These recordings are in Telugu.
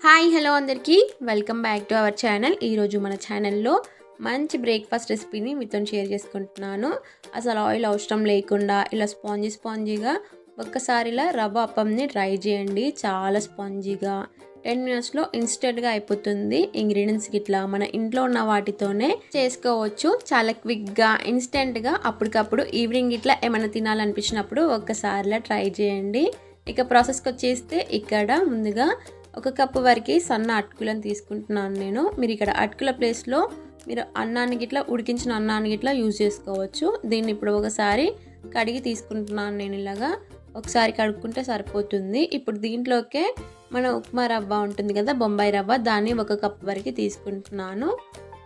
హాయ్ హలో అందరికీ welcome back to our channel. ఈరోజు మన ఛానల్లో మంచి బ్రేక్ఫాస్ట్ రెసిపీని మీతో షేర్ చేసుకుంటున్నాను. అసలు ఆయిల్ అవసరం లేకుండా ఇలా స్పాంజీగా ఒక్కసారి ఇలా రవ్వ అప్పంని ట్రై చేయండి. చాలా స్పాంజీగా 10 మినిట్స్లో ఇన్స్టెంట్గా అయిపోతుంది. ఇంగ్రీడియంట్స్ ఇట్లా మన ఇంట్లో ఉన్న వాటితోనే చేసుకోవచ్చు. చాలా క్విక్గా ఇన్స్టెంట్గా అప్పటికప్పుడు ఈవినింగ్ ఇట్లా ఏమైనా తినాలనిపించినప్పుడు ఒక్కసారిలా ట్రై చేయండి. ఇక ప్రాసెస్కి వచ్చేస్తే ఇక్కడ ముందుగా 1 కప్పు వరకు సన్న అటుకులను తీసుకుంటున్నాను నేను. మీరు ఇక్కడ అటుకుల ప్లేస్లో మీరు అన్నానికి ఇట్లా ఉడికించిన అన్నానికి ఇట్లా యూజ్ చేసుకోవచ్చు. దీన్ని ఇప్పుడు ఒకసారి కడిగి తీసుకుంటున్నాను నేను. ఇలాగా ఒకసారి కడుక్కుంటే సరిపోతుంది. ఇప్పుడు దీంట్లోకే మన ఉప్మా రవ్వ ఉంటుంది కదా, బొంబాయి రవ్వ, దాన్ని 1 కప్పు వరకు తీసుకుంటున్నాను.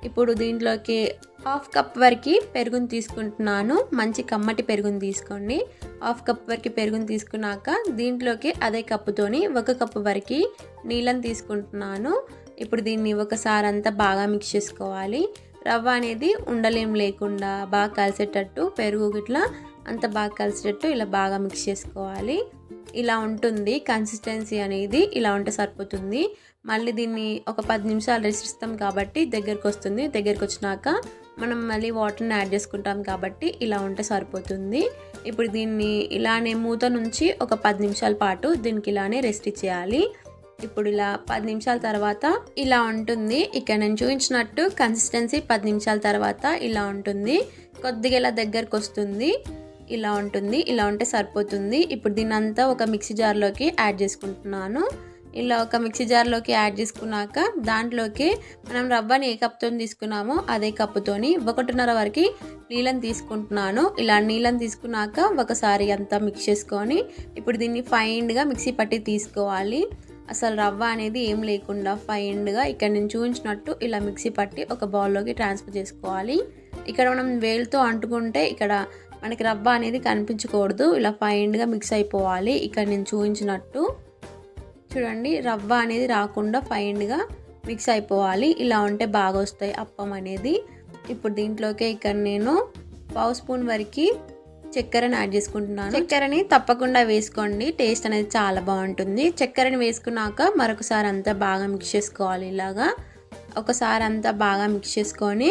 ఇప్పుడు దీంట్లోకి 1/2 కప్ వరకు పెరుగుని తీసుకుంటున్నాను. మంచి కమ్మటి పెరుగుని తీసుకోండి. 1/2 కప్ వరకు పెరుగుని తీసుకున్నాక దీంట్లోకి అదే కప్పుతోని 1 కప్పు వరకు నీళ్ళని తీసుకుంటున్నాను. ఇప్పుడు దీన్ని ఒకసారి అంతా బాగా మిక్స్ చేసుకోవాలి. రవ్వ అనేది ఉండలేం లేకుండా బాగా కలిసేటట్టు, పెరుగు ఇట్లా అంత బాగా కలిసేటట్టు ఇలా బాగా మిక్స్ చేసుకోవాలి. ఇలా ఉంటుంది కన్సిస్టెన్సీ అనేది. ఇలా ఉంటే సరిపోతుంది. మళ్ళీ దీన్ని ఒక 10 నిమిషాలు రెస్ట్ ఇస్తాం కాబట్టి దగ్గరికి వస్తుంది. దగ్గరికి వచ్చినాక మనం మళ్ళీ వాటర్ని యాడ్ చేసుకుంటాం కాబట్టి ఇలా ఉంటే సరిపోతుంది. ఇప్పుడు దీన్ని ఇలానే మూత నుంచి ఒక 10 నిమిషాల పాటు దీనికి ఇలానే రెస్ట్ ఇచ్చేయాలి. ఇప్పుడు ఇలా 10 నిమిషాల తర్వాత ఇలా ఉంటుంది. ఇక్కడ నేను చూపించినట్టు కన్సిస్టెన్సీ 10 నిమిషాల తర్వాత ఇలా ఉంటుంది. కొద్దిగా ఇలా దగ్గరకు వస్తుంది. ఇలా ఉంటుంది. ఇలా ఉంటే సరిపోతుంది. ఇప్పుడు దీన్ని అంతా ఒక మిక్సీ జార్లోకి యాడ్ చేసుకుంటున్నాను. ఇలా ఒక మిక్సీ జార్లోకి యాడ్ చేసుకున్నాక దాంట్లోకి మనం రవ్వని ఏ కప్తో తీసుకున్నామో అదే కప్పుతోని 1.5 వరకు నీళ్ళని తీసుకుంటున్నాను. ఇలా నీళ్ళని తీసుకున్నాక ఒకసారి అంతా మిక్స్ చేసుకొని ఇప్పుడు దీన్ని ఫైన్గా మిక్సీ పట్టి తీసుకోవాలి. అసలు రవ్వ అనేది ఏం లేకుండా ఫైన్గా ఇక్కడ నేను చూపించినట్టు ఇలా మిక్సీ పట్టి ఒక బౌల్లోకి ట్రాన్స్ఫర్ చేసుకోవాలి. ఇక్కడ మనం వేలుతో అంటుకుంటే ఇక్కడ మనకి రవ్వ అనేది కనిపించకూడదు. ఇలా ఫైన్గా మిక్స్ అయిపోవాలి. ఇక్కడ నేను చూపించినట్టు చూడండి, రవ్వ అనేది రాకుండా ఫైన్గా మిక్స్ అయిపోవాలి. ఇలా ఉంటే బాగా వస్తాయి అప్పం అనేది. ఇప్పుడు దీంట్లోకి ఇక్కడ నేను 1/2 స్పూన్ వరకు చక్కెరని యాడ్ చేసుకుంటున్నాను. చక్కెరని తప్పకుండా వేసుకోండి, టేస్ట్ అనేది చాలా బాగుంటుంది. చక్కెరని వేసుకున్నాక మరొకసారి అంతా బాగా మిక్స్ చేసుకోవాలి. ఇలాగా ఒకసారి అంతా బాగా మిక్స్ చేసుకొని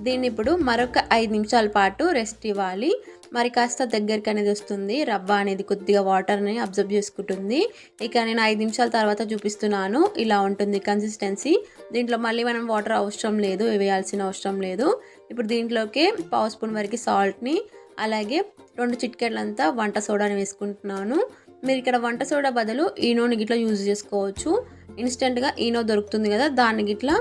దీన్ని ఇప్పుడు మరొక 5 నిమిషాల పాటు రెస్ట్ ఇవ్వాలి. మరి కాస్త దగ్గరికి అనేది వస్తుంది. రవ్వ అనేది కొద్దిగా వాటర్ని అబ్జర్వ్ చేసుకుంటుంది. ఇక నేను 5 నిమిషాల తర్వాత చూపిస్తున్నాను. ఇలా ఉంటుంది కన్సిస్టెన్సీ. దీంట్లో మళ్ళీ మనం వాటర్ అవసరం లేదు, వేయాల్సిన అవసరం లేదు. ఇప్పుడు దీంట్లోకి 1/2 స్పూన్ వరకు సాల్ట్ని అలాగే 2 చిటికెళ్ళంతా వంట సోడాని వేసుకుంటున్నాను. మీరు ఇక్కడ వంట సోడా బదులు ఈనోని గిట్లా యూజ్ చేసుకోవచ్చు. ఇన్స్టెంట్గా ఈనో దొరుకుతుంది కదా, దాన్ని గిట్లా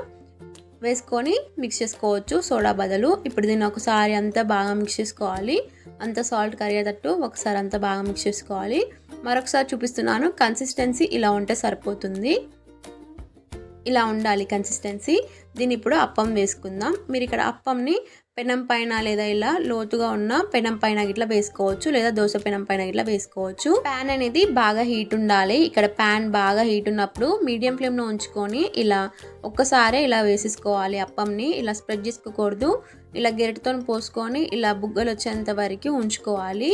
వేసుకొని మిక్స్ చేసుకోవచ్చు సోడా బదులు. ఇప్పుడు దీన్ని ఒకసారి అంతా బాగా మిక్స్ చేసుకోవాలి. అంతా సాల్ట్ కరిగేటట్టు ఒకసారి అంతా బాగా మిక్స్ చేసుకోవాలి. మరొకసారి చూపిస్తున్నాను. కన్సిస్టెన్సీ ఇలా ఉంటే సరిపోతుంది. ఇలా ఉండాలి కన్సిస్టెన్సీ. దీన్ని ఇప్పుడు అప్పం వేసుకుందాం. మీరు ఇక్కడ అప్పంని పెనం పైన లేదా ఇలా లోతుగా ఉన్న పెనం పైన గిట్లా వేసుకోవచ్చు, లేదా దోశ పెనం పైన గిట్లా వేసుకోవచ్చు. ప్యాన్ అనేది బాగా హీట్ ఉండాలి. ఇక్కడ ప్యాన్ బాగా హీట్ ఉన్నప్పుడు మీడియం ఫ్లేమ్లో ఉంచుకొని ఇలా ఒక్కసారి ఇలా వేసేసుకోవాలి. అప్పంని ఇలా స్ప్రెడ్ చేసుకోకూడదు. ఇలా గెరటితో పోసుకొని ఇలా బుగ్గలు వచ్చేంత వరకు ఉంచుకోవాలి.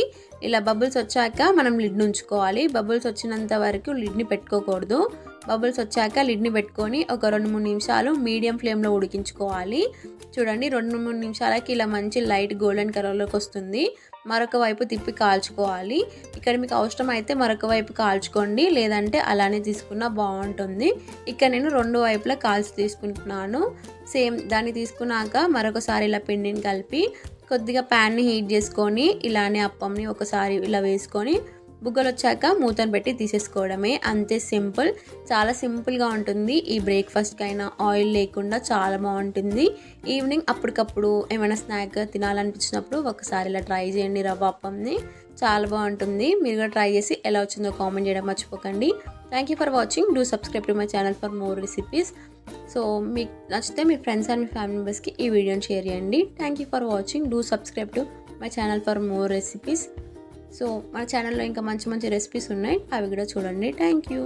ఇలా బబుల్స్ వచ్చాక మనం లిడ్ని ఉంచుకోవాలి. బబుల్స్ వచ్చినంత వరకు లిడ్ని పెట్టుకోకూడదు. బబుల్స్ వచ్చాక లిడ్ని పెట్టుకొని ఒక 2-3 నిమిషాలు మీడియం ఫ్లేమ్లో ఉడికించుకోవాలి. చూడండి, 2-3 నిమిషాలకి ఇలా మంచి లైట్ గోల్డెన్ కలర్లోకి వస్తుంది. మరొక వైపు తిప్పి కాల్చుకోవాలి. ఇక్కడ మీకు అవసరం అయితే మరొక వైపు కాల్చుకోండి, లేదంటే అలానే తీసుకున్నా బాగుంటుంది. ఇక్కడ నేను 2 వైపులా కాల్చి తీసుకుంటున్నాను. సేమ్ దాన్ని తీసుకున్నాక మరొకసారి ఇలా పిండిని కలిపి కొద్దిగా ప్యాన్ని హీట్ చేసుకొని ఇలానే అప్పంని ఒకసారి ఇలా వేసుకొని బుగ్గలు వచ్చాక మూతను పెట్టి తీసేసుకోవడమే. అంతే సింపుల్. చాలా సింపుల్గా ఉంటుంది. ఈ బ్రేక్ఫాస్ట్కి అయినా ఆయిల్ లేకుండా చాలా బాగుంటుంది. ఈవినింగ్ అప్పటికప్పుడు ఏమైనా స్నాక్ తినాలనిపించినప్పుడు ఒకసారి ఇలా ట్రై చేయండి రవ్వ అప్పంని. చాలా బాగుంటుంది. మీరు కూడా ట్రై చేసి ఎలా వచ్చిందో కామెంట్ చేయడం మర్చిపోకండి. Thank you for watching. Do subscribe to my channel for more recipes. So మీకు నచ్చితే మీ ఫ్రెండ్స్ అండ్ మీ ఫ్యామిలీ మెంబర్స్కి ఈ వీడియోని షేర్ చేయండి. Thank you for watching. Do subscribe to my channel for more recipes. So మన ఛానల్లో ఇంకా మంచి మంచి రెసిపీస్ ఉన్నాయి, అవి కూడా చూడండి. Thank you.